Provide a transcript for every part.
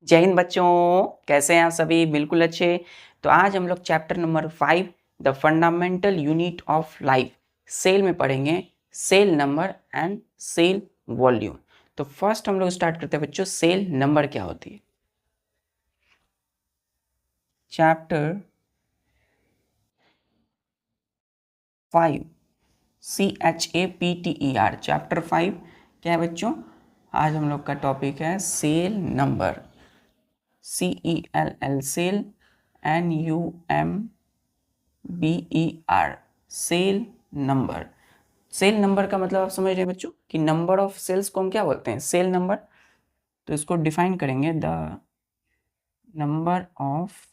जय हिंद बच्चों, कैसे हैं आप सभी? बिल्कुल अच्छे। तो आज हम लोग chapter number 5 the fundamental unit of life cell में पढ़ेंगे cell number and cell volume. तो फर्स्ट हम लोग स्टार्ट करते हैं बच्चों, सेल नंबर क्या होती है। चैप्टर 5 CHAPTER चैप्टर 5 क्या है बच्चों? आज हम लोग का टॉपिक है cell number, CELL cell, NUMBER cell number. Cell number का मतलब आप समझ रहे हैं बच्चों कि नंबर ऑफ सेल्स को हम क्या बोलते हैं? Cell number. तो इसको डिफाइन करेंगे, the number of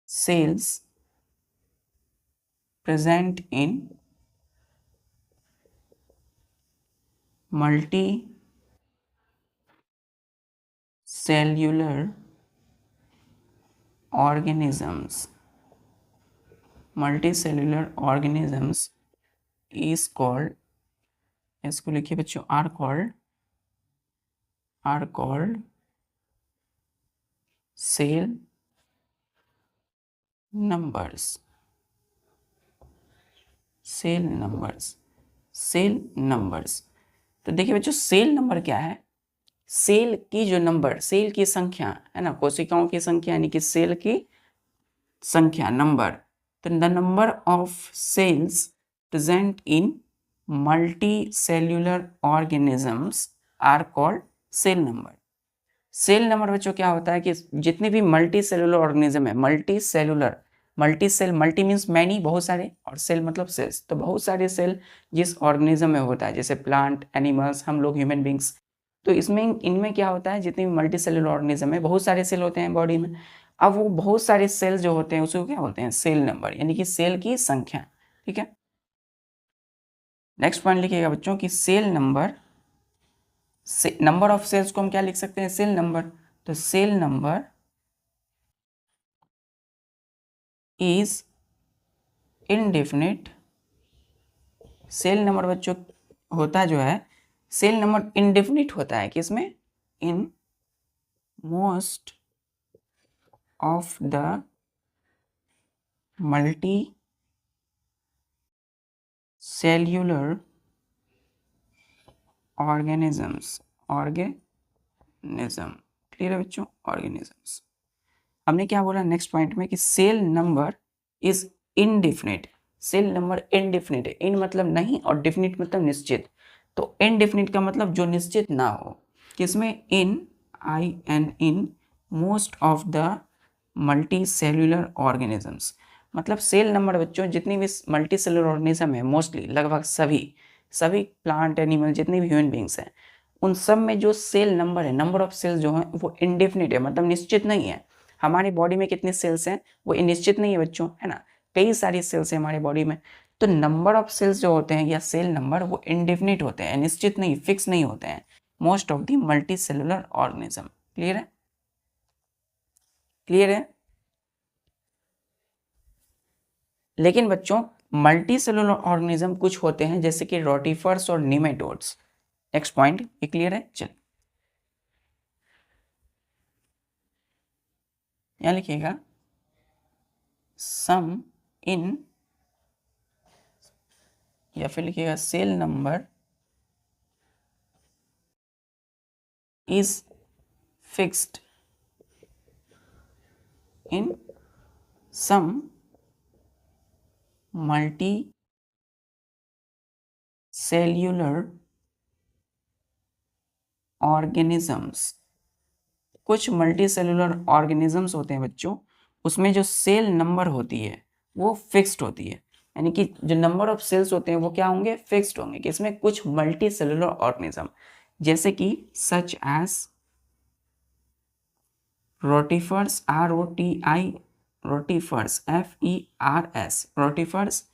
cells present in multi cellular organisms. Multicellular organisms is called, इसको लिखिए बच्चों, are called cell numbers. Cell numbers, cell numbers. तो देखिए बच्चों, सेल नंबर क्या है? सेल की जो नंबर, सेल की संख्या है ना, कोशिकाओं की संख्या यानी कि सेल की संख्या, नंबर। तो the number of cells present in multi cellular organisms are called cell number. Cell number बच्चों क्या होता है कि जितने भी मल्टी सेलुलर ऑर्गेनिज्म है, multi cellular, multi cell, multi means many, बहुत सारे, और सेल मतलब सेल्स, तो बहुत सारे सेल जिस ऑर्गेनिज्म में होता है, जैसे प्लांट, एनिमल्स, हम लोग ह्यूमन बींग्स। तो इसमें इनमें क्या होता है, जितने भी मल्टी सेलुलर ऑर्गेनिज्म है, बहुत सारे सेल होते हैं बॉडी में। अब वो बहुत सारे सेल्स जो होते हैं उसको क्या बोलते हैं? सेल नंबर, यानी कि सेल की संख्या। ठीक है, नेक्स्ट पॉइंट लिखिएगा बच्चों कि cell number, number of cells को हम क्या लिख सकते हैं? Cell number. तो cell number is indefinite. Cell number बच्चों होता जो है, सेल नंबर इनडेफिनिट होता है किसमें? इन most of the multi cellular organisms. Organism, clear है बच्चों? ऑर्गेनिजम्स। हमने क्या बोला नेक्स्ट पॉइंट में कि cell number is indefinite. Cell number indefinite है, इन मतलब नहीं और डेफिनिट मतलब निश्चित। तो इनडेफिनिट का मतलब जो निश्चित ना हो, किसमें? In in most of the multi cellular organisms. मतलब सेल नंबर बच्चों जितनी भी मल्टी सेल्यूलर ऑर्गेनिज्म है, मोस्टली लगभग सभी प्लांट, एनिमल, जितने भी ह्यूमन बींग्स हैं, उन सब में जो सेल नंबर है, नंबर ऑफ सेल्स जो है वो इनडेफिनिट है, मतलब निश्चित नहीं है। हमारी बॉडी में कितने सेल्स हैं वो निश्चित नहीं है बच्चों, है ना, कई सारी सेल्स हैं हमारी बॉडी में। तो नंबर ऑफ सेल्स जो होते हैं या सेल नंबर वो इनडेफिनिट होते हैं, निश्चित नहीं, फिक्स नहीं होते हैं, most of the multi cellular organism. Clear है? क्लियर है? लेकिन बच्चों मल्टी सेलुलर ऑर्गेनिज्म कुछ होते हैं जैसे कि रोटिफर्स और निमेटोड्स। नेक्स्ट पॉइंट ये क्लियर है? चल यहां लिखिएगा, सम इन, या फिर लिखिएगा cell number is fixed in some multicellular organisms। कुछ मल्टीसेलुलर ऑर्गेनिजम्स होते हैं बच्चों, उसमें जो सेल नंबर होती है वो फिक्स्ड होती है, यानी कि जो नंबर ऑफ सेल्स होते हैं वो क्या होंगे? फिक्स्ड होंगे। कि इसमें कुछ मल्टीसेलुलर ऑर्गेनिज्म, जैसे कि such as rotifers, ROTI, rotifers, FERS, rotifers.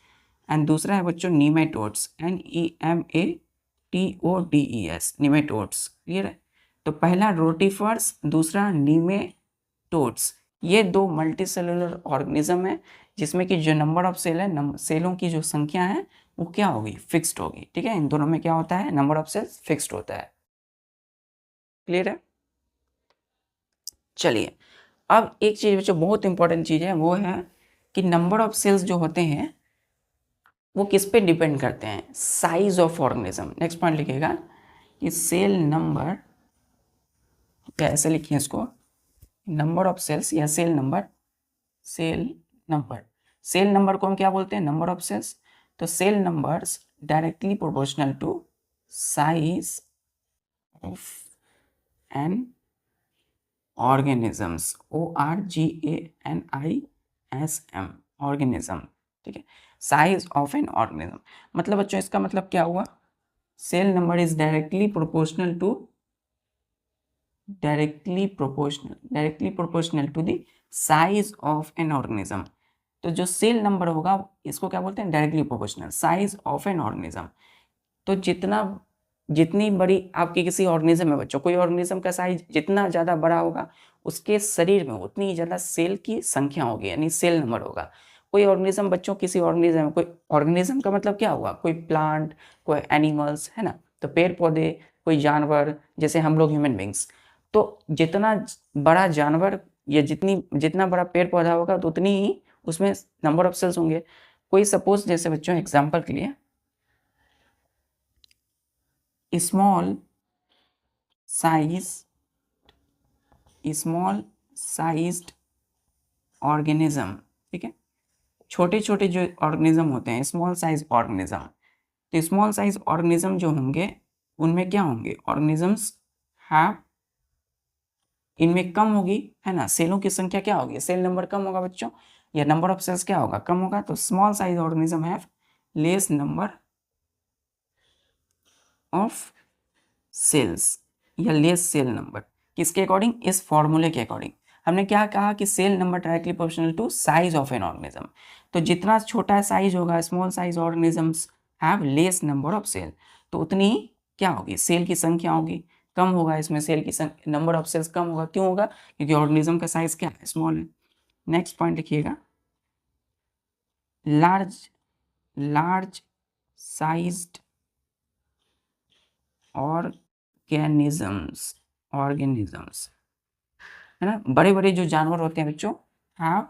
And दूसरा है बच्चों नीमेटोड्स, NEMATODES, नीमेटोड्स। क्लियर है? तो पहला रोटिफर्स, दूसरा नीमेटोड्स, ये दो मल्टीसेलुलर ऑर्गेनिज्म है जिसमें कि जो नंबर ऑफ सेल है, सेलों की जो संख्या है वो क्या होगी? फिक्स्ड होगी। ठीक है, इन दोनों में क्या होता है? नंबर ऑफ सेल्स फिक्स्ड होता है। क्लियर है। चलिए अब एक चीज बच्चों बहुत इंपॉर्टेंट चीज है, वो है कि नंबर ऑफ सेल्स जो होते हैं वो किस पे डिपेंड करते हैं, size of organism. Next point लिखिएगा कि सेल नंबर, या ऐसे लिखिए इसको, नंबर ऑफ सेल्स या cell number, cell number, cell number को हम क्या बोलते हैं, नंबर ऑफ सेल्स। तो cell numbers directly proportional to size of an organisms, ORGANISM, organism, ठीक है। साइज ऑफ एन ऑर्गेनिज्म मतलब बच्चों इसका मतलब क्या हुआ, cell number is directly proportional to the size of an organism. तो जो सेल नंबर होगा इसको क्या बोलते हैं, directly proportional size of an organism. तो जितनी बड़ी आपकी किसी ऑर्गेनिज्म है बच्चों, कोई ऑर्गेनिज्म का साइज जितना ज़्यादा बड़ा होगा उसके शरीर में उतनी ही ज़्यादा सेल की संख्या होगी, यानी सेल नंबर होगा। कोई ऑर्गेनिज्म बच्चों, किसी ऑर्गेनिज्म, कोई ऑर्गेनिज्म का मतलब क्या हुआ, कोई प्लांट, कोई एनिमल्स, है ना, तो पेड़ पौधे, कोई जानवर, जैसे हम लोग ह्यूमन बींग्स। तो जितना बड़ा जानवर या जितना बड़ा पेड़ पौधा होगा तो उतनी ही उसमें नंबर ऑफ सेल्स होंगे। कोई सपोज जैसे बच्चों एग्जांपल के लिए स्मॉल साइज्ड ऑर्गेनिज्म, ठीक है, छोटे छोटे जो ऑर्गेनिज्म होते हैं स्मॉल साइज ऑर्गेनिज्म। तो स्मॉल साइज ऑर्गेनिज्म जो होंगे उनमें क्या होंगे, ऑर्गेनिजम्स हैव, इनमें कम होगी, है ना, सेलों की संख्या क्या होगी, सेल नंबर कम होगा बच्चों, या नंबर ऑफ सेल्स क्या होगा, कम होगा। तो small size organism have less number of cells या लेस सेल नंबर। किसके अकॉर्डिंग, इस फॉर्मूले के अकॉर्डिंग। हमने क्या कहा कि cell number directly proportional to size of an organism. तो जितना छोटा साइज होगा, small size organisms have less number of cell, तो उतनी क्या होगी, सेल की संख्या होगी, कम होगा इसमें सेल की नंबर ऑफ सेल्स कम होगा। क्यों होगा, क्योंकि ऑर्गेनिज्म का साइज क्या है, स्मॉल है। नेक्स्ट पॉइंट लिखिएगा, लार्ज साइज्ड ऑर्गेनिजम्स, है ना, बड़े बड़े जो जानवर होते हैं बच्चों, हैव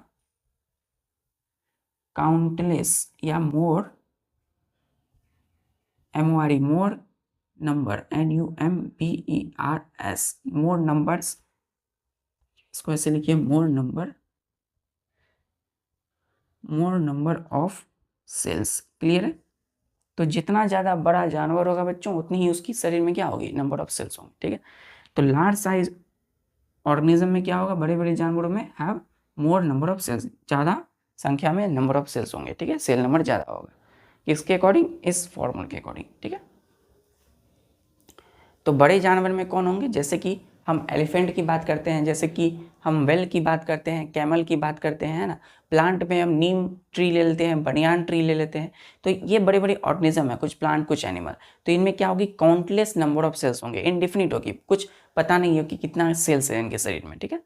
काउंटलेस या more, MORE, more number, NUMBERS, more numbers, इसको ऐसे लिखिए, more number of cells. Clear है। तो जितना ज़्यादा बड़ा जानवर होगा बच्चों उतनी ही उसकी शरीर में क्या होगी, नंबर ऑफ सेल्स होंगे, ठीक है। तो लार्ज साइज ऑर्गेनिज्म में क्या होगा, बड़े बड़े जानवरों में have more number of cells, ज़्यादा संख्या में नंबर ऑफ सेल्स होंगे, ठीक है, सेल नंबर ज़्यादा होगा। किसके अकॉर्डिंग, इस फॉर्मूले के अकॉर्डिंग, ठीक है। तो बड़े जानवर में कौन होंगे, जैसे कि हम एलिफेंट की बात करते हैं, जैसे कि हम वेल की बात करते हैं, कैमल की बात करते हैं, है ना। प्लांट में हम नीम ट्री ले लेते हैं, बनियान ट्री ले लेते हैं। तो ये बड़े बड़े ऑर्गेनिज्म है, कुछ प्लांट कुछ एनिमल। तो इनमें क्या होगी, काउंटलेस नंबर ऑफ सेल्स होंगे, इनडिफिनिट होगी, कुछ पता नहीं है कि कितना सेल्स है इनके शरीर में, ठीक है।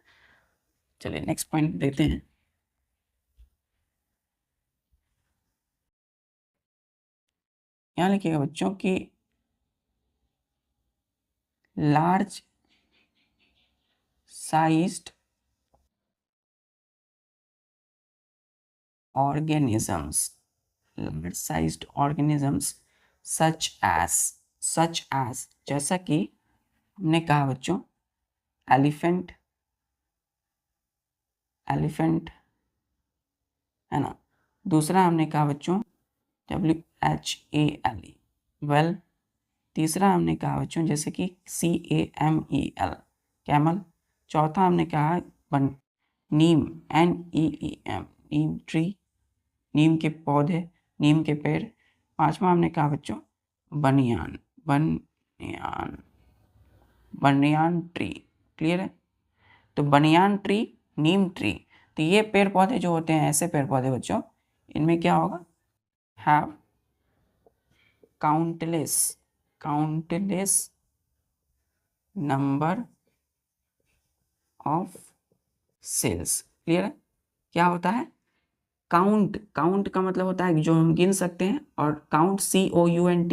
चलिए नेक्स्ट पॉइंट देखते हैं। यहाँ लिखिएगा बच्चों कि large sized organisms, large sized organisms such as, जैसा कि हमने कहा बच्चों एलिफेंट है ना। दूसरा हमने कहा बच्चों WHALE, वेल। तीसरा हमने कहा बच्चों जैसे कि CAMEL, कैमल। चौथा हमने कहा नीम, NEEM, नीम ट्री, नीम के पौधे, नीम के पेड़। पांचवा हमने कहा बच्चों बनियान ट्री। क्लियर है। तो बनियान ट्री, नीम ट्री, तो ये पेड़ पौधे जो होते हैं, ऐसे पेड़ पौधे बच्चों, इनमें क्या होगा, have countless number of cells. Clear है। क्या होता है, काउंट का मतलब होता है जो हम गिन सकते हैं, और काउंट COUNT,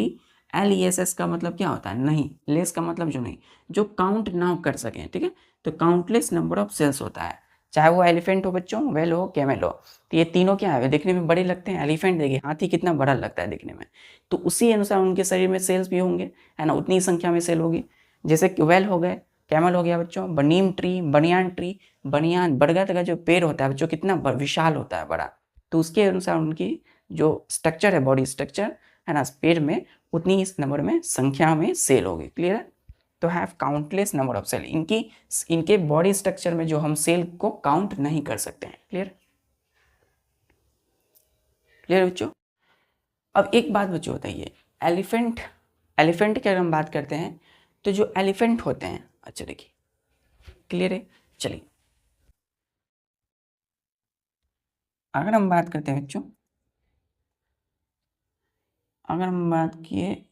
LESS का मतलब क्या होता है, नहीं, लेस का मतलब जो नहीं, जो काउंट ना कर सकें, ठीक है। तो काउंटलेस नंबर ऑफ सेल्स होता है, चाहे वो एलिफेंट हो बच्चों, वेल हो, कैमल हो। तो ये तीनों क्या है, देखने में बड़े लगते हैं। एलिफेंट देखिए, हाथी कितना बड़ा लगता है देखने में, तो उसी अनुसार उनके शरीर में सेल्स भी होंगे, है ना, उतनी संख्या में सेल होगी। जैसे वेल हो गए, कैमल हो गया बच्चों, नीम ट्री, बनियान ट्री, बनियान बरगद का जो पेड़ होता है बच्चों कितना विशाल होता है, बड़ा, तो उसके अनुसार उनकी जो स्ट्रक्चर है, बॉडी स्ट्रक्चर है ना, पेड़ में उतनी इस नंबर में संख्या में सेल होगी। क्लियर है। तो have countless number of cell, इनके बॉडी स्ट्रक्चर में जो हम सेल को काउंट नहीं कर सकते हैं। क्लियर, क्लियर बच्चों। अब एक बात बच्चों बताइए, एलिफेंट की अगर हम बात करते हैं तो जो एलिफेंट होते हैं, अच्छा देखिए, क्लियर है। चलिए अगर हम बात करते हैं बच्चों, अगर हम बात किए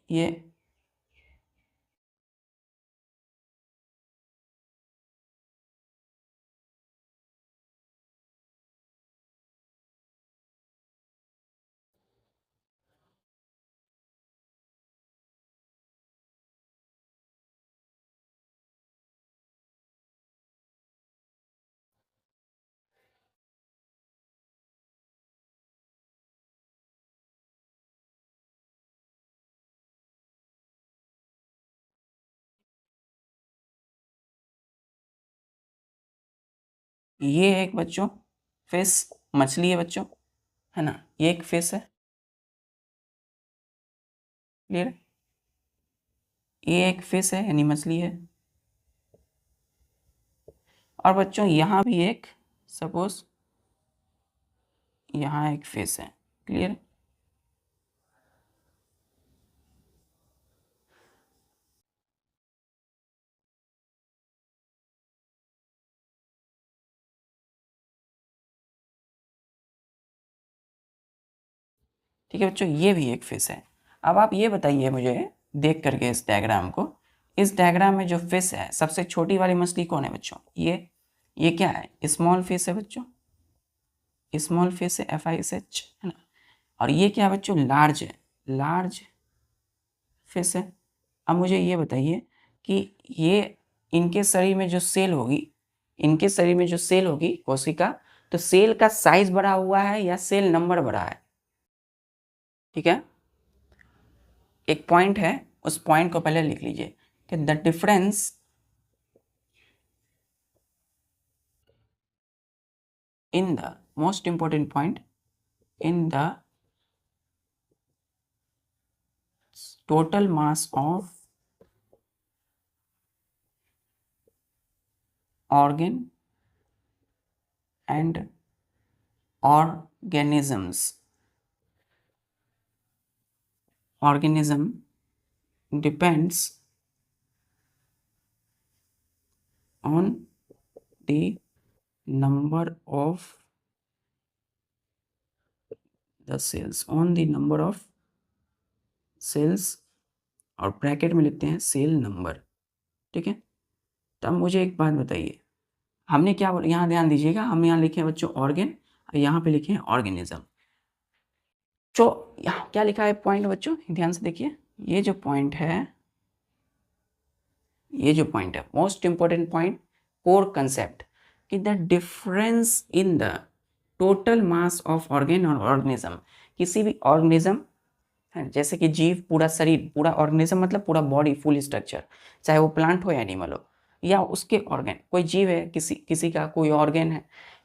ये एक बच्चों फिश, मछली है बच्चों, है ना, ये एक फिश है। क्लियर, ये एक फिश है यानी मछली है। और बच्चों यहाँ भी एक, सपोज यहाँ एक फिश है। क्लियर, ठीक है बच्चों, ये भी एक फिश है। अब आप ये बताइए मुझे देख करके इस डायग्राम को, इस डायग्राम में जो फिश है सबसे छोटी वाली मछली कौन है बच्चों, ये क्या है, स्मॉल फिश है बच्चों, स्मॉल फिश है, FISH, है ना। और ये क्या है बच्चों, लार्ज है, लार्ज फिश है। अब मुझे ये बताइए कि ये इनके शरीर में जो सेल होगी, इनके शरीर में जो सेल होगी कोशिका, तो सेल का साइज बड़ा हुआ है या सेल नंबर बड़ा है, ठीक है। एक पॉइंट है, उस पॉइंट को पहले लिख लीजिए कि the difference in the most important point in the total mass of organ and organism depends on the number of the cells, on the number of cells, और ब्रैकेट में लिखते हैं सेल नंबर, ठीक है। तो अब मुझे एक बात बताइए, हमने क्या बोला, यहाँ ध्यान दीजिएगा, हम यहाँ लिखे हैं बच्चों ऑर्गेन, और यहाँ पे लिखे हैं ऑर्गेनिज्म। तो यहाँ क्या लिखा है पॉइंट बच्चों, ध्यान से देखिए, ये जो पॉइंट है, ये जो पॉइंट है most important point, core concept, कि the difference in the total mass of organ और ऑर्गेनिज्म, किसी भी ऑर्गेनिज्म है, जैसे कि जीव, पूरा शरीर, पूरा ऑर्गेनिज्म मतलब पूरा बॉडी, फुल स्ट्रक्चर, चाहे वो प्लांट हो या एनिमल हो, या उसके ऑर्गेन, कोई जीव है, किसी का कोई ऑर्गेन है,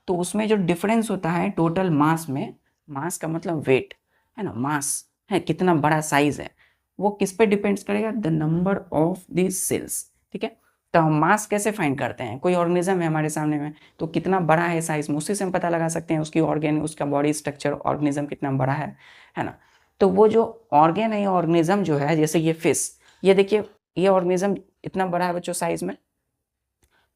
तो उसमें जो डिफरेंस होता है टोटल मास में, मास का मतलब वेट है ना, मास है, कितना बड़ा साइज है, वो किस पे डिपेंड्स करेगा, the number of this cells, ठीक है। तो हम मास कैसे फाइंड करते हैं, कोई ऑर्गेनिज्म है हमारे सामने में, तो कितना बड़ा है साइज में, उसी से हम पता लगा सकते हैं उसकी ऑर्गेन, उसका बॉडी स्ट्रक्चर, ऑर्गेनिज्म कितना बड़ा है ना। तो वो जो ऑर्गेन है, ऑर्गेनिज्म जो है, जैसे ये फिश, ये देखिए, ये ऑर्गेनिज्म इतना बड़ा है बच्चों साइज में,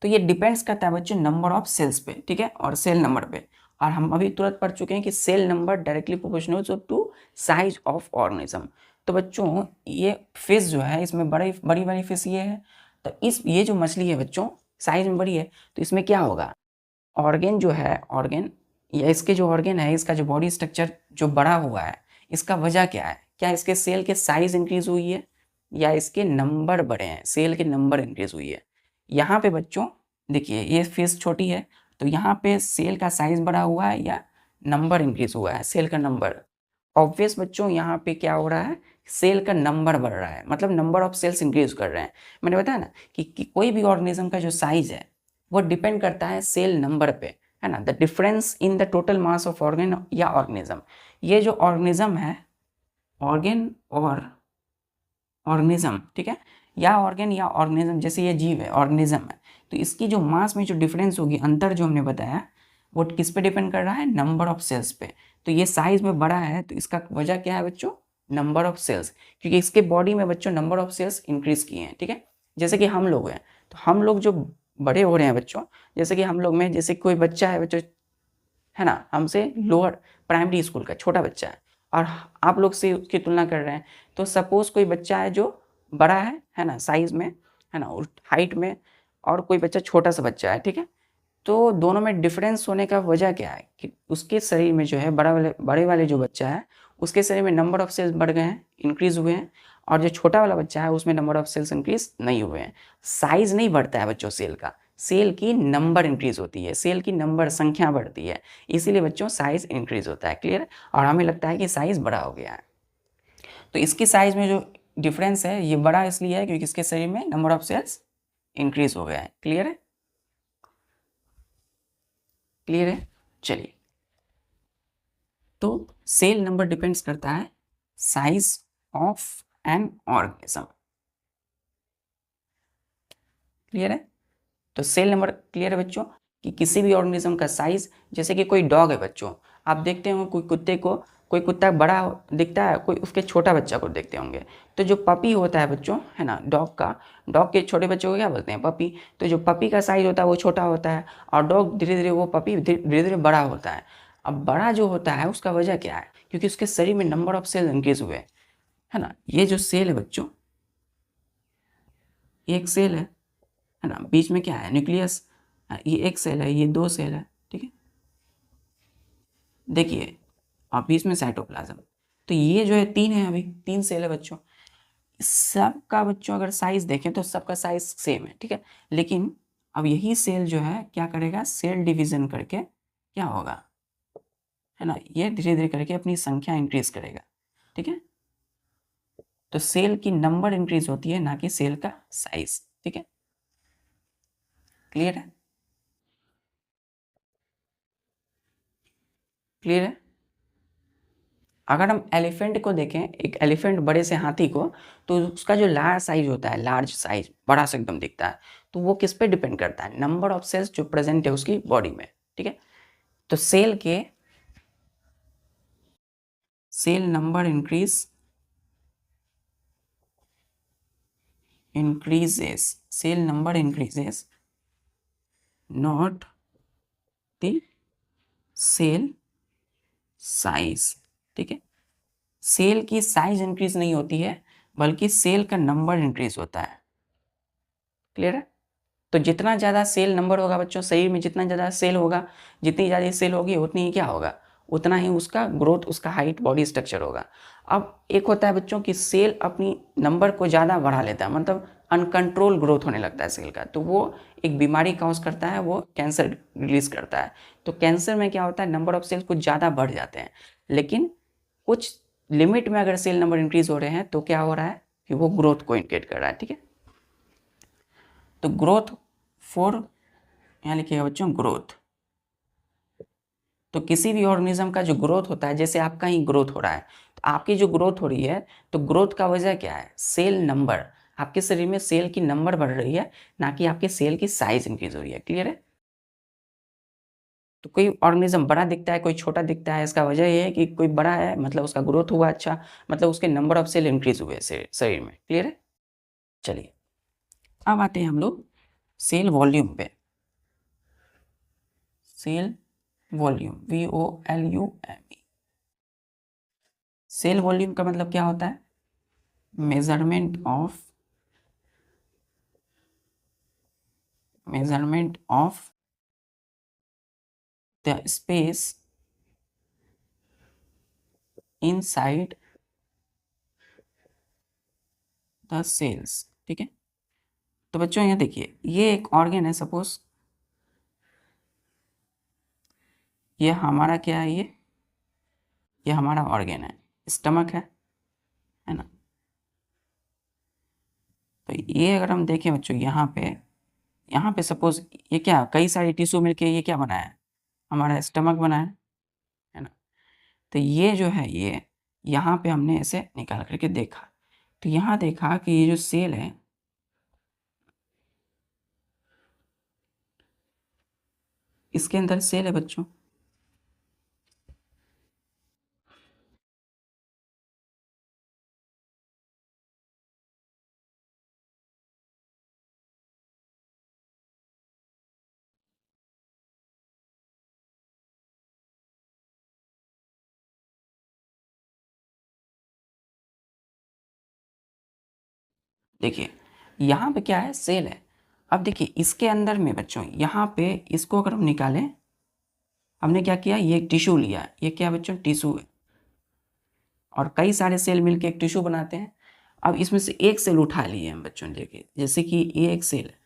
तो ये डिपेंड्स करता है बच्चों नंबर ऑफ सेल्स पे, ठीक है, और सेल नंबर पे। और हम अभी तुरंत पढ़ चुके हैं कि cell number directly proportional to size of organism. तो बच्चों ये फिश जो है, इसमें बड़ी बड़ी फिश ये है, तो ये जो मछली है बच्चों साइज में बड़ी है, तो इसमें क्या होगा, ऑर्गेन जो है, ऑर्गेन या इसके जो ऑर्गेन है, इसका जो बॉडी स्ट्रक्चर जो बड़ा हुआ है, इसका वजह क्या है, क्या इसके सेल के साइज इंक्रीज हुई है या इसके नंबर बढ़े हैं, सेल के नंबर इंक्रीज हुई है। यहाँ पे बच्चों देखिए ये फीस छोटी है तो यहाँ पे सेल का साइज बढ़ा हुआ है या नंबर इंक्रीज हुआ है, सेल का नंबर। ऑब्वियस बच्चों यहाँ पे क्या हो रहा है, सेल का नंबर बढ़ रहा है, मतलब नंबर ऑफ सेल्स इंक्रीज कर रहे हैं। मैंने बताया ना कि कोई भी ऑर्गेनिज्म का जो साइज है वो डिपेंड करता है सेल नंबर पे, है ना। The difference in the total mass of organ या ऑर्गेनिज्म, ये जो ऑर्गेनिज्म है, ऑर्गेन और ऑर्गेनिज्म, ठीक है, या ऑर्गेन या ऑर्गेनिज्म, जैसे ये जीव है ऑर्गेनिज्म है, तो इसकी जो मास में जो डिफरेंस होगी, अंतर जो हमने बताया, वो किस पे डिपेंड कर रहा है, नंबर ऑफ सेल्स पे। तो ये साइज में बड़ा है तो इसका वजह क्या है बच्चों, नंबर ऑफ सेल्स, क्योंकि इसके बॉडी में बच्चों नंबर ऑफ सेल्स इंक्रीज किए हैं, ठीक है। जैसे कि हम लोग हैं तो हम लोग जो बड़े हो रहे हैं बच्चों, जैसे कि हम लोग में जैसे कोई बच्चा है बच्चों, है ना, हमसे लोअर प्राइमरी स्कूल का छोटा बच्चा है और आप लोग से उसकी तुलना कर रहे हैं, तो सपोज कोई बच्चा है जो बड़ा है ना, साइज में, है ना, हाइट में, और कोई बच्चा छोटा सा बच्चा है, ठीक है। तो दोनों में डिफरेंस होने का वजह क्या है कि उसके शरीर में जो है बड़े वाले जो बच्चा है उसके शरीर में नंबर ऑफ सेल्स बढ़ गए हैं, इंक्रीज हुए हैं, और जो छोटा वाला बच्चा है उसमें नंबर ऑफ सेल्स इंक्रीज नहीं हुए हैं। साइज नहीं बढ़ता है बच्चों सेल का, सेल की नंबर इंक्रीज होती है, सेल की नंबर संख्या बढ़ती है, इसीलिए बच्चों साइज इंक्रीज होता है, क्लियर। और हमें लगता है कि साइज बड़ा हो गया है, तो इसकी साइज में जो डिफरेंस है ये बड़ा इसलिए है क्योंकि इसके शरीर में नंबर ऑफ सेल्स इंक्रीज हो गया है, क्लियर है, क्लियर है। चलिए, तो सेल नंबर डिपेंड्स करता है size of an organism, clear है। तो सेल नंबर क्लियर है बच्चों कि किसी भी ऑर्गेनिज्म का साइज, जैसे कि कोई डॉग है बच्चों, आप देखते हो कोई कुत्ते को, कोई कुत्ता बड़ा दिखता है, कोई उसके छोटा बच्चा को देखते होंगे, तो जो पपी होता है बच्चों, है ना, डॉग के छोटे बच्चों को क्या बोलते हैं, पपी। तो जो पपी का साइज होता है वो छोटा होता है और डॉग धीरे धीरे वो पपी धीरे धीरे बड़ा होता है। अब बड़ा जो होता है उसका वजह क्या है, क्योंकि उसके शरीर में नंबर ऑफ सेल इंक्रीज हुए, है ना। ये जो सेल है बच्चों, एक सेल है ना, बीच में क्या है, न्यूक्लियस, ये एक सेल है, ये दो सेल है, ठीक है। देखिए, और बीच में साइटोप्लाज्म, तो ये जो है तीन है, अभी तीन सेल है बच्चों। सबका बच्चों अगर साइज देखें तो सबका साइज सेम है, ठीक है। लेकिन अब यही सेल जो है क्या करेगा, सेल डिवीजन करके क्या होगा, है ना, ये धीरे धीरे करके अपनी संख्या इंक्रीज करेगा, ठीक है। तो सेल की नंबर इंक्रीज होती है, ना कि सेल का साइज, ठीक है, क्लियर है, क्लियर है। अगर हम एलिफेंट को देखें, एक एलिफेंट बड़े से हाथी को, तो उसका जो लार्ज साइज होता है, लार्ज साइज बड़ा सा एकदम दिखता है, तो वो किस पे डिपेंड करता है, नंबर ऑफ सेल्स जो प्रेजेंट है उसकी बॉडी में, ठीक है। तो cell number increases, cell number increases, not the cell size, ठीक है। सेल की साइज इंक्रीज नहीं होती है बल्कि सेल का नंबर इंक्रीज होता है, क्लियर है। तो जितना ज़्यादा सेल नंबर होगा बच्चों, शरीर में जितना ज़्यादा सेल होगा, जितनी ज़्यादा सेल होगी उतनी ही क्या होगा, उतना ही उसका ग्रोथ, उसका हाइट, बॉडी स्ट्रक्चर होगा। अब एक होता है बच्चों कि सेल अपनी नंबर को ज़्यादा बढ़ा लेता है, मतलब अनकंट्रोल ग्रोथ होने लगता है सेल का, तो वो एक बीमारी कॉज करता है, वो कैंसर रिलीज करता है। तो कैंसर में क्या होता है, नंबर ऑफ सेल्स कुछ ज़्यादा बढ़ जाते हैं, लेकिन कुछ लिमिट में अगर सेल नंबर इंक्रीज हो रहे हैं तो क्या हो रहा है कि वो ग्रोथ को इंडिकेट कर रहा है, ठीक है। तो ग्रोथ फॉर, यहाँ लिखिएगा बच्चों ग्रोथ, तो किसी भी ऑर्गेनिज्म का जो ग्रोथ होता है, जैसे आपका ही ग्रोथ हो रहा है, तो आपकी जो ग्रोथ हो रही है, तो ग्रोथ का वजह क्या है, सेल नंबर, आपके शरीर में सेल की नंबर बढ़ रही है, ना कि आपके सेल की साइज इंक्रीज हो रही है, क्लियर है। तो कोई ऑर्गेनिज्म बड़ा दिखता है, कोई छोटा दिखता है, इसका वजह यह है कि कोई बड़ा है मतलब उसका ग्रोथ हुआ अच्छा, मतलब उसके नंबर ऑफ सेल इंक्रीज हुए शरीर में, क्लियर है। चलिए, अब आते हैं हम लोग सेल वॉल्यूम पे। Cell volume, VOLUME, cell volume का मतलब क्या होता है, measurement of the space inside the cells. ठीक है, तो बच्चों यहाँ देखिए, ये एक ऑर्गन है, सपोज ये हमारा क्या है, ये हमारा ऑर्गन है, स्टमक है ना। तो ये अगर हम देखें बच्चों, यहाँ पे सपोज ये क्या, कई सारी टिश्यू मिलके ये क्या बना है, हमारा स्टमक बना है ना। तो ये जो है, ये यहाँ पे हमने ऐसे निकाल करके देखा, तो यहाँ देखा कि ये जो सेल है, इसके अंदर सेल है बच्चों। देखिए यहाँ पे क्या है, सेल है। अब देखिए इसके अंदर में बच्चों, यहाँ पे इसको अगर हम निकालें, हमने क्या किया, ये एक टिश्यू लिया, ये क्या बच्चों, टिश्यू है, और कई सारे सेल मिलके एक टिश्यू बनाते हैं। अब इसमें से एक सेल उठा लिए हम बच्चों, देखिए जैसे कि ये एक सेल है,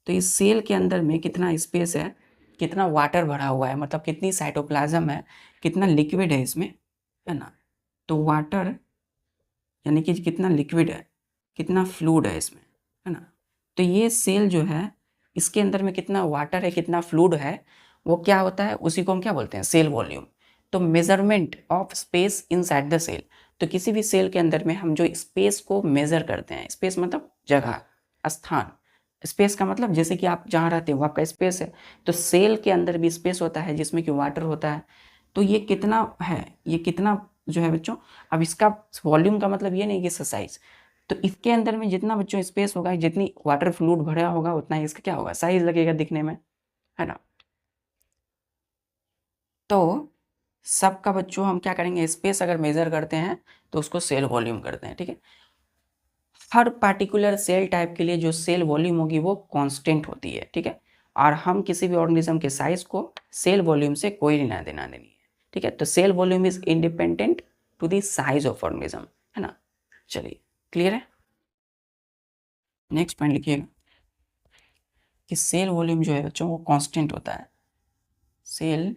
तो इस सेल के अंदर में कितना स्पेस है, कितना वाटर भरा हुआ है, मतलब कितनी साइटोप्लाज्म है, कितना लिक्विड है इसमें, है ना। तो वाटर यानी कि कितना लिक्विड है, कितना फ्लूइड है इसमें, है ना। तो ये सेल जो है, इसके अंदर में कितना वाटर है, कितना फ्लूइड है, वो क्या होता है, उसी को हम क्या बोलते हैं, सेल वॉल्यूम। तो measurement of space inside the cell, तो किसी भी सेल के अंदर में हम जो स्पेस को मेजर करते हैं, स्पेस मतलब जगह, स्थान, स्पेस का मतलब जैसे कि आप जहाँ रहते हो आपका स्पेस है, तो सेल के अंदर भी स्पेस होता है जिसमें कि वाटर होता है। तो ये कितना है, ये कितना जो है बच्चों, अब इसका वॉल्यूम का मतलब ये नहीं कि इसका साइज, तो इसके अंदर में जितना बच्चों स्पेस होगा, जितनी वाटर फ्लूइड भरा होगा, उतना ही इसका क्या होगा, साइज लगेगा दिखने में, है ना। तो सबका बच्चों हम क्या करेंगे, स्पेस अगर मेजर करते हैं तो उसको सेल वॉल्यूम करते हैं। ठीक है, हर पार्टिकुलर सेल टाइप के लिए जो सेल वॉल्यूम होगी वो कांस्टेंट होती है। ठीक है, और हम किसी भी ऑर्गेनिज्म के साइज को सेल वॉल्यूम से कोई लेना देना नहीं है। ठीक है, तो cell volume is independent to the size of organism, है ना। चलिए, क्लियर है। नेक्स्ट पॉइंट लिखिएगा कि सेल वॉल्यूम जो है बच्चों वो कांस्टेंट होता है। सेल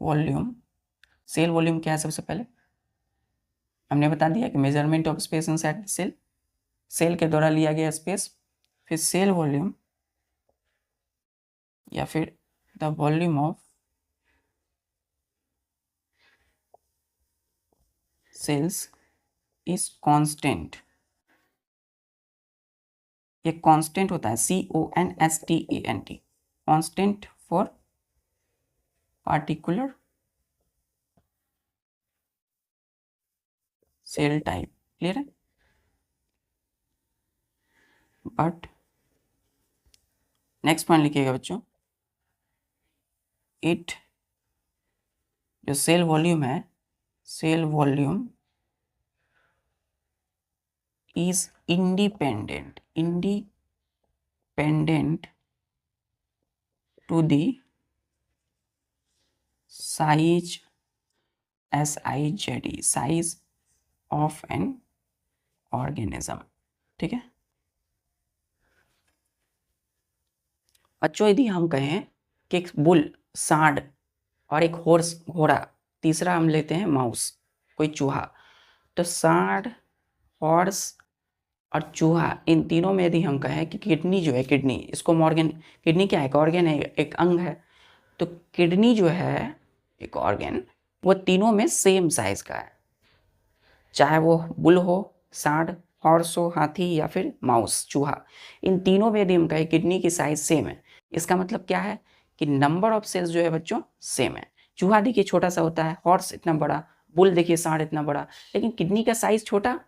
वॉल्यूम, सेल वॉल्यूम क्या है, सबसे पहले हमने बता दिया कि measurement of space inside cell, cell के द्वारा लिया गया स्पेस। फिर सेल वॉल्यूम या फिर the volume of cells is constant. ये कांस्टेंट होता है, CONSTANT, constant for particular cell type. Clear है, बट नेक्स्ट पॉइंट लिखिएगा बच्चों, इट जो सेल वॉल्यूम है, cell volume is independent to the size, SIZE, size of an organism। ठीक है बच्चों, यदि हम कहें कि एक बुल, सांड, और एक हॉर्स, घोड़ा, तीसरा हम लेते हैं माउस, कोई चूहा, तो सांड, हॉर्स और चूहा, इन तीनों में यदि हम कहें कि किडनी जो है, किडनी, इसको ऑर्गन, किडनी क्या है, एक ऑर्गन है, एक अंग है। तो किडनी जो है एक ऑर्गन, वो तीनों में सेम साइज का है, चाहे वो बुल हो, सांड, हॉर्स हो, हाथी, या फिर माउस, चूहा, इन तीनों में यदि हम कहें किडनी की साइज सेम है, इसका मतलब क्या है कि नंबर ऑफ सेल्स जो है बच्चों सेम है। चूहा देखिए छोटा सा होता है, हॉर्स इतना बड़ा, बुल देखिए, सांड इतना बड़ा, लेकिन किडनी का साइज छोटा,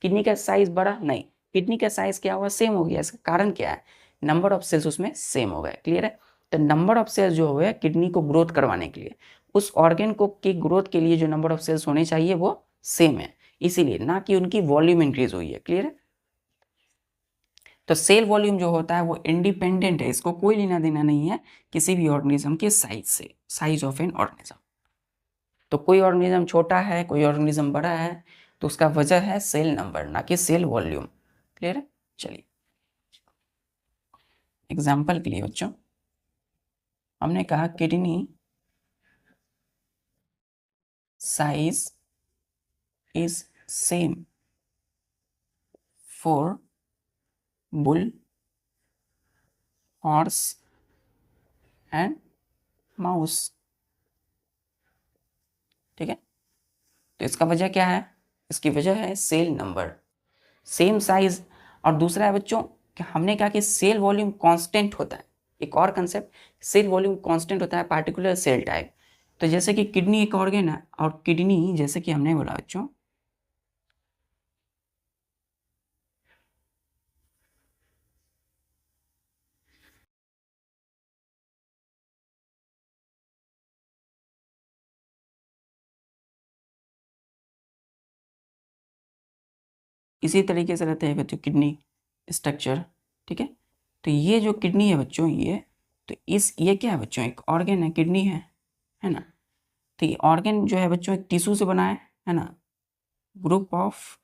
किडनी का साइज बड़ा नहीं, किडनी का साइज क्या हुआ, सेम हो गया। इसका कारण क्या है, नंबर ऑफ सेल्स उसमें सेम हो गए। क्लियर है, तो नंबर ऑफ सेल्स जो हुए किडनी को ग्रोथ करवाने के लिए, उस ऑर्गन को की ग्रोथ के लिए जो नंबर ऑफ सेल्स होने चाहिए वो सेम है, इसीलिए, ना कि उनकी वॉल्यूम इंक्रीज हुई है। क्लियर है, तो सेल वॉल्यूम जो होता है वो इंडिपेंडेंट है, इसको कोई लेना देना नहीं है किसी भी ऑर्गेनिज्म के साइज से, साइज ऑफ एन ऑर्गेनिज्म। तो कोई ऑर्गेनिज्म छोटा है, कोई ऑर्गेनिज्म बड़ा है, तो उसका वजह है सेल नंबर, ना कि सेल वॉल्यूम। क्लियर है? चलिए एग्जाम्पल के लिए बच्चों हमने कहा kidney size is same for bull, horse and mouse. ठीक है, तो इसका वजह क्या है? इसकी वजह है सेल नंबर, सेम साइज। और दूसरा है बच्चों कि हमने कहा कि सेल वॉल्यूम कांस्टेंट होता है। एक और कंसेप्ट, सेल वॉल्यूम कांस्टेंट होता है पार्टिकुलर सेल टाइप। तो जैसे कि किडनी एक ऑर्गन है, और किडनी जैसे कि हमने बोला बच्चों इसी तरीके से रहते हैं बच्चों किडनी स्ट्रक्चर। ठीक है, तो ये जो किडनी है बच्चों, ये क्या है बच्चों? एक ऑर्गन है, किडनी है ना। तो ये ऑर्गन जो है बच्चों एक टिश्यू से बना है ना। ग्रुप ऑफ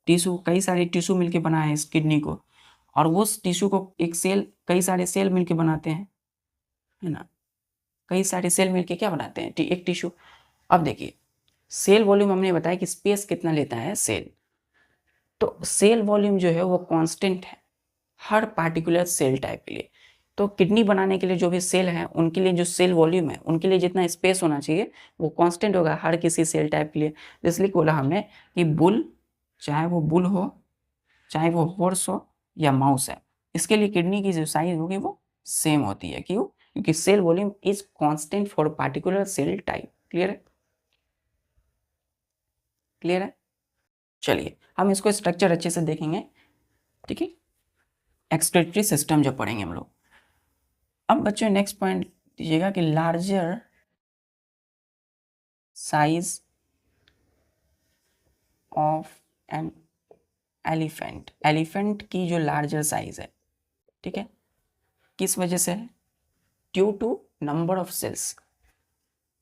टिश्यू, कई सारे टिश्यू मिलके बना है इस किडनी को, और वो टिश्यू को एक सेल, कई सारे सेल मिलके बनाते हैं, है ना। कई सारे सेल मिलके क्या बनाते हैं? एक टिश्यू। अब देखिए सेल वॉल्यूम हमने बताया कि स्पेस कितना लेता है सेल, तो सेल वॉल्यूम जो है वो कांस्टेंट है हर पार्टिकुलर सेल टाइप के लिए। तो किडनी बनाने के लिए जो भी सेल है उनके लिए जो सेल वॉल्यूम है, उनके लिए जितना स्पेस होना चाहिए वो कांस्टेंट होगा हर किसी सेल टाइप के लिए। इसलिए बोला हमने कि बुल, चाहे वो बुल हो, चाहे वो हॉर्स हो या माउस है, इसके लिए किडनी की जो साइज होगी वो सेम होती है। क्यों? क्योंकि cell volume is constant for particular cell type. Clear है? क्लियर है? चलिए हम इसको स्ट्रक्चर अच्छे से देखेंगे। ठीक है, एक्सक्रीटरी सिस्टम जब पढ़ेंगे हम लोग। अब बच्चों नेक्स्ट पॉइंट दीजिएगा कि larger size of an elephant, elephant की जो लार्जर साइज है, ठीक है, किस वजह से है? Due to number of cells,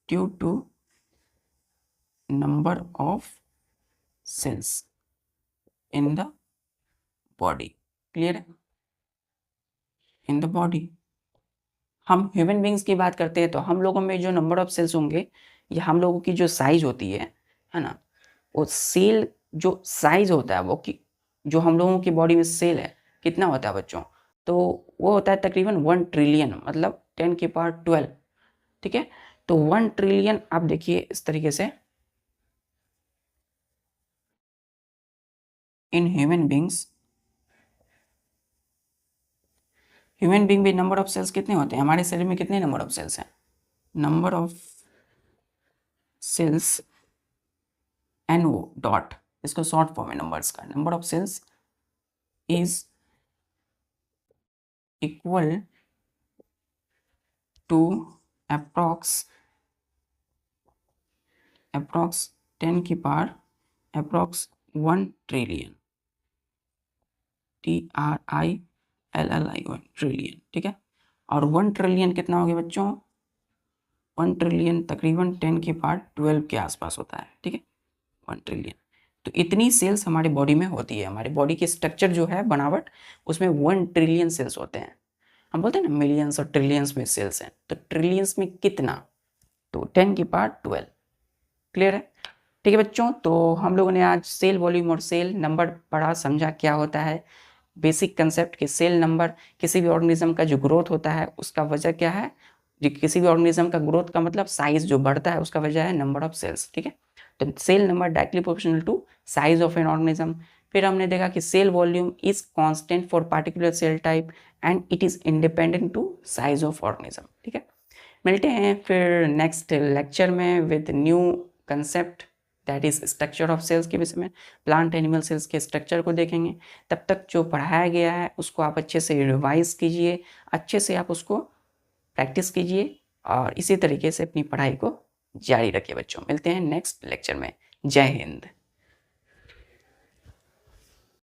due to number of cells in the body. Clear है? In the body. हम ह्यूमन बींग्स की बात करते हैं तो हम लोगों में जो नंबर ऑफ सेल्स होंगे या हम लोगों की जो साइज होती है ना, वो सेल जो साइज होता है वो कि जो हम लोगों की बॉडी में सेल है कितना होता है बच्चों? तो वो होता है तकरीबन 1 ट्रिलियन, मतलब 10 की पावर 12। ठीक है, तो 1 ट्रिलियन आप देखिए इस तरीके से in human beings, human being में नंबर ऑफ सेल्स कितने होते हैं? हमारे शरीर में कितने नंबर ऑफ सेल्स हैं? Number of cells NO dot, इसको शॉर्ट फॉर्म है नंबर्स का। Number of cells is equal to approx 10 की power approx 1 trillion, TRILLION trillion. ठीक है, और 1 ट्रिलियन कितना हो गया बच्चों? 1 ट्रिलियन तकरीबन 10 की पावर 12 के आसपास होता है। ठीक है, 1 ट्रिलियन। तो इतनी सेल्स हमारी बॉडी में होती है। हमारी बॉडी की स्ट्रक्चर जो है, बनावट, उसमें 1 ट्रिलियन सेल्स होते हैं। हम बोलते हैं ना मिलियंस और ट्रिलियंस में सेल्स हैं, तो ट्रिलियंस में कितना? तो 10 की पावर 12। क्लियर है? ठीक है बच्चों, तो हम लोगों ने आज सेल वॉल्यूम और सेल नंबर पढ़ा, समझा क्या होता है। बेसिक कंसेप्ट कि सेल नंबर किसी भी ऑर्गेनिज्म का जो ग्रोथ होता है उसका वजह क्या है? जो किसी भी ऑर्गेनिज्म का ग्रोथ का मतलब साइज जो बढ़ता है उसका वजह है नंबर ऑफ सेल्स। ठीक है, तो cell number directly proportional to size of an organism. फिर हमने देखा कि cell volume is constant for particular cell type and it is independent to size of organism. ठीक है, मिलते हैं फिर नेक्स्ट लेक्चर में with new concept, that is structure of cells के विषय में। प्लांट एनिमल सेल्स के स्ट्रक्चर को देखेंगे। तब तक जो पढ़ाया गया है उसको आप अच्छे से रिवाइज कीजिए, अच्छे से आप उसको प्रैक्टिस कीजिए, और इसी तरीके से अपनी पढ़ाई को जारी रखिए बच्चों। मिलते हैं नेक्स्ट लेक्चर में। जय हिंद।